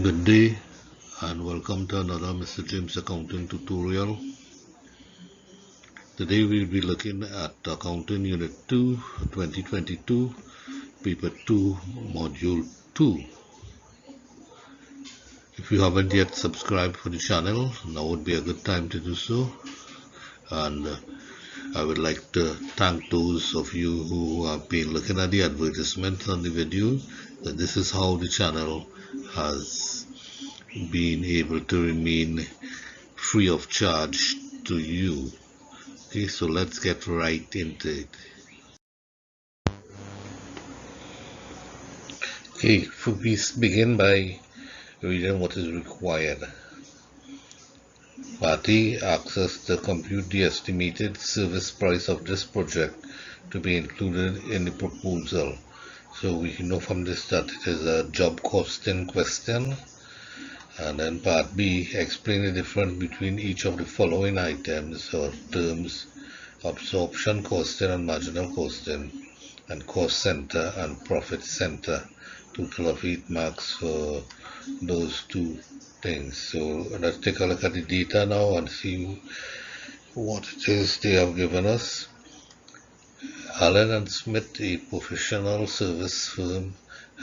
Good day and welcome to another Mr. James Accounting tutorial. Today we'll be looking at Accounting Unit 2, 2022, Paper 2, Module 2. If you haven't yet subscribed for the channel, now would be a good time to do so. And I would like to thank those of you who have been looking at the advertisement on the video, that this is how the channel has been able to remain free of charge to you. Okay, so let's get right into it. Okay, we begin by reading what is required. Party asks us to compute the estimated service price of this project to be included in the proposal. So we know from this that it is a job costing question. And then part B, explain the difference between each of the following items or terms: absorption costing and marginal costing, and cost center and profit center. Total of 8 marks for those two things. So let's take a look at the data now and see what it is they have given us. Allen & Smith, a professional service firm,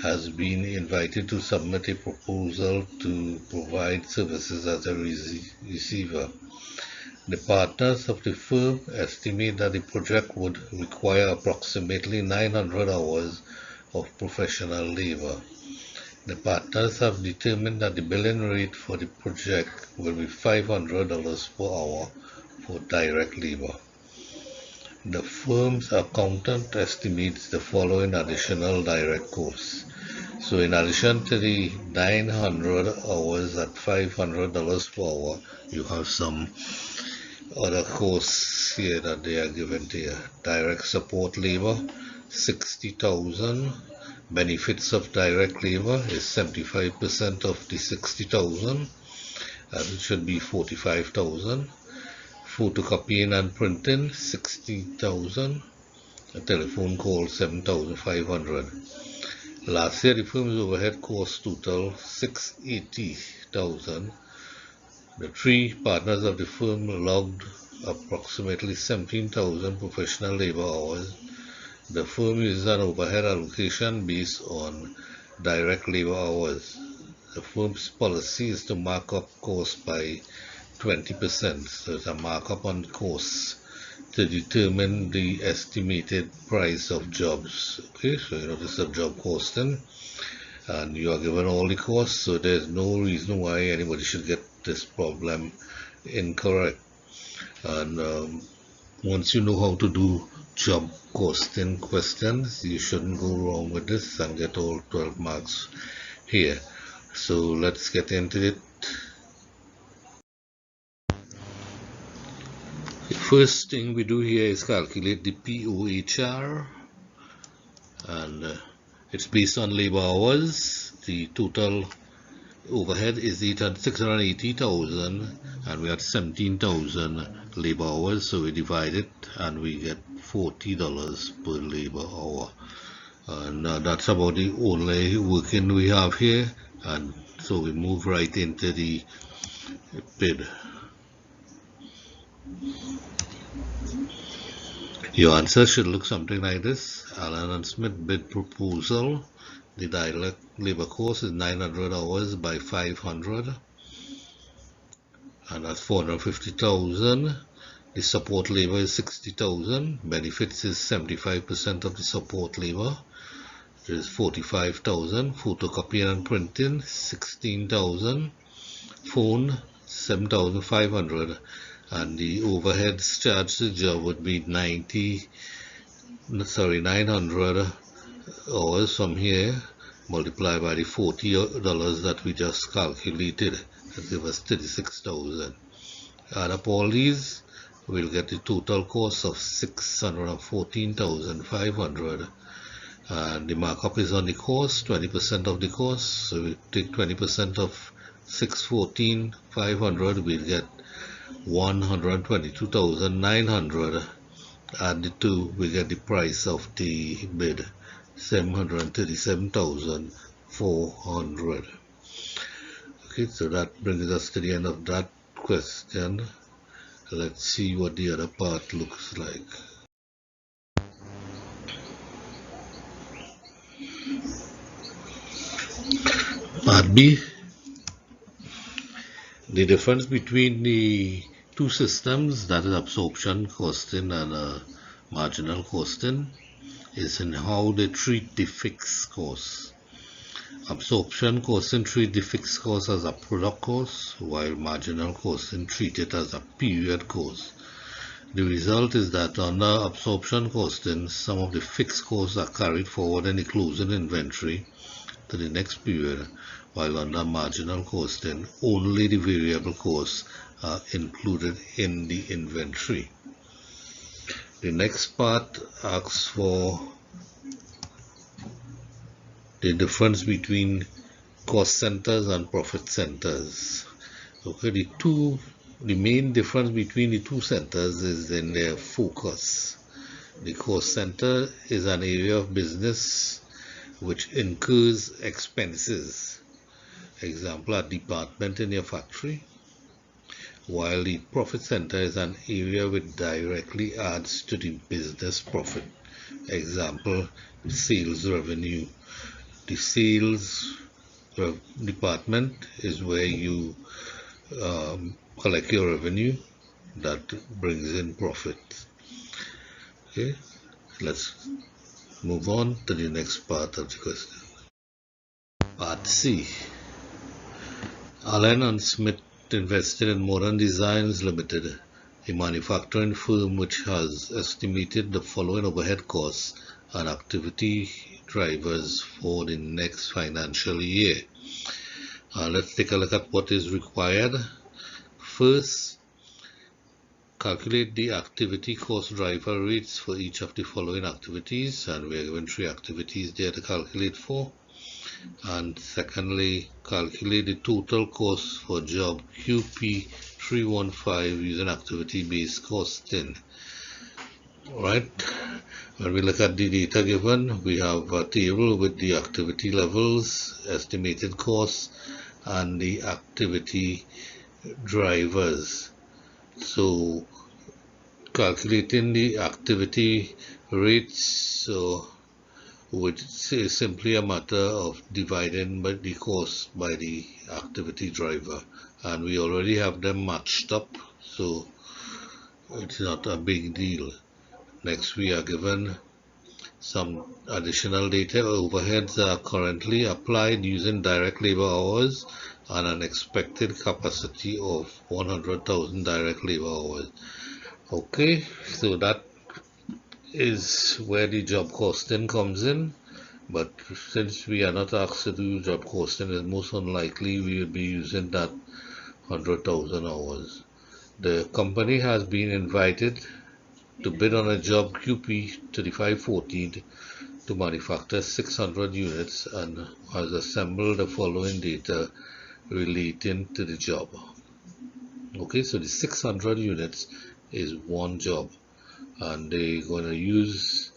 has been invited to submit a proposal to provide services as a receiver. The partners of the firm estimate that the project would require approximately 900 hours of professional labor. The partners have determined that the billing rate for the project will be $500 per hour for direct labor. The firm's accountant estimates the following additional direct costs. So in addition to the 900 hours at $500 per hour, you have some other costs here that they are given to you. Direct support labor, $60,000. Benefits of direct labor is 75% of the $60,000, and it should be $45,000. Photocopying and printing, $60,000. A telephone call, $7,500. Last year, the firm's overhead costs total $680,000. The three partners of the firm logged approximately 17,000 professional labor hours. The firm uses an overhead allocation based on direct labor hours. The firm's policy is to mark up costs by 20%. So it's a markup on costs to determine the estimated price of jobs. Okay, so this is a job costing, and you are given all the costs, so there's no reason why anybody should get this problem incorrect. And once you know how to do job costing questions, you shouldn't go wrong with this and get all 12 marks here. So let's get into it. The first thing we do here is calculate the POHR, and it's based on labor hours. The total overhead is 680,000, and we had 17,000 labor hours, so we divide it and we get $40 per labor hour. And that's about the only working we have here, and so we move right into the bid. Your answer should look something like this. Allen & Smith bid proposal. The direct labor cost is 900 hours by 500, and that's 450,000. The support labor is 60,000. Benefits is 75% of the support labor. It is 45,000. Photocopying and printing, 16,000. Phone, 7,500. And the overheads charged to the job would be 900 hours from here, multiplied by the $40 that we just calculated. That gives us 36,000. Add up all these, we'll get the total cost of 614,500. And the markup is on the cost, 20% of the cost. So we take 20% of 614,500, we'll get 122,900. Add the two, we get the price of the bid, 737,400. Okay, so that brings us to the end of that question. Let's see what the other part looks like. Part B, the difference between the two systems, that is absorption costing and marginal costing, is in how they treat the fixed cost. Absorption costing treat the fixed cost as a product cost, while marginal costing treat it as a period cost. The result is that under absorption costing, some of the fixed costs are carried forward in the closing inventory to the next period, while under marginal costing, only the variable costs are included in the inventory. The next part asks for the difference between cost centers and profit centers. Okay, the main difference between the two centers is in their focus. The cost center is an area of business which incurs expenses. Example, a department in your factory, while the profit center is an area which directly adds to the business profit. Example, sales revenue. The sales department is where you collect your revenue that brings in profit. Okay, let's move on to the next part of the question. Part C. Allen and Smith invested in Modern Designs Limited, a manufacturing firm which has estimated the following overhead costs and activity drivers for the next financial year. Let's take a look at what is required. First, calculate the activity cost driver rates for each of the following activities, and we are given 3 activities there to calculate for. And secondly, calculate the total cost for job QP315 using activity-based costing. Right. When we look at the data given, we have a table with the activity levels, estimated costs, and the activity drivers. So calculating the activity rates which is simply a matter of dividing by the cost by the activity driver, and we already have them matched up, so it's not a big deal. Next, we are given some additional data. Overheads are currently applied using direct labor hours and an expected capacity of 100,000 direct labor hours. Okay, so that is where the job costing comes in, but since we are not asked to do job costing, it's most unlikely we will be using that 100,000 hours. The company has been invited to bid on a job QP3514 to manufacture 600 units and has assembled the following data relating to the job. Okay, so the 600 units is one job, and they're going to use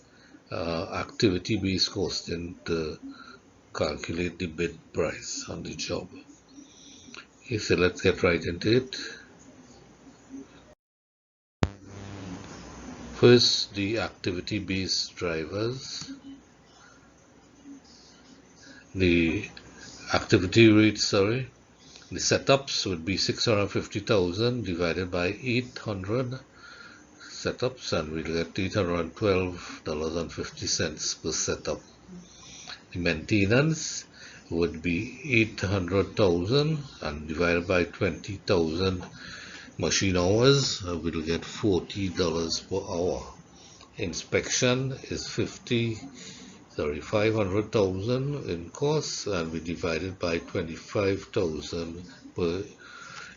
activity-based costing to calculate the bid price on the job. Okay, so let's get right into it. First, the activity-based drivers. The activity rates, the setups would be 650,000 divided by 800 setups, and we'll get $812.50 per setup. The maintenance would be 800,000 and divided by 20,000 machine hours, we'll get $40 per hour. Inspection is 500,000 in costs, and we divide it by 25,000 per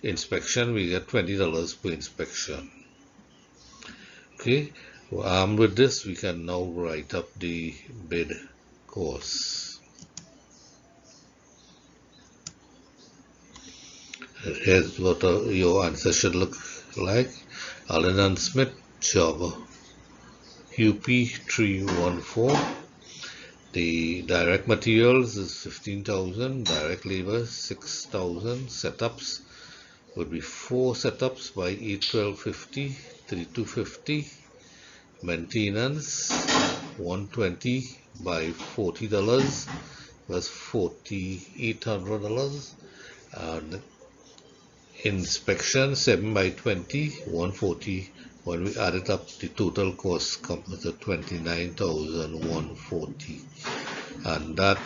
inspection, we get $20 per inspection. Okay, armed with this, we can now write up the bid costs. Here's what your answer should look like. Allen and Smith job QP314. The direct materials is 15,000, direct labor 6,000, setups would be 4 setups by 812.50, 3250. Maintenance 120 by $40, that's $4,800. And inspection 7 by 20, 140. When we add it up, the total cost comes to 29,140. And that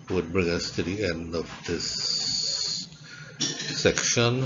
would bring us to the end of this section.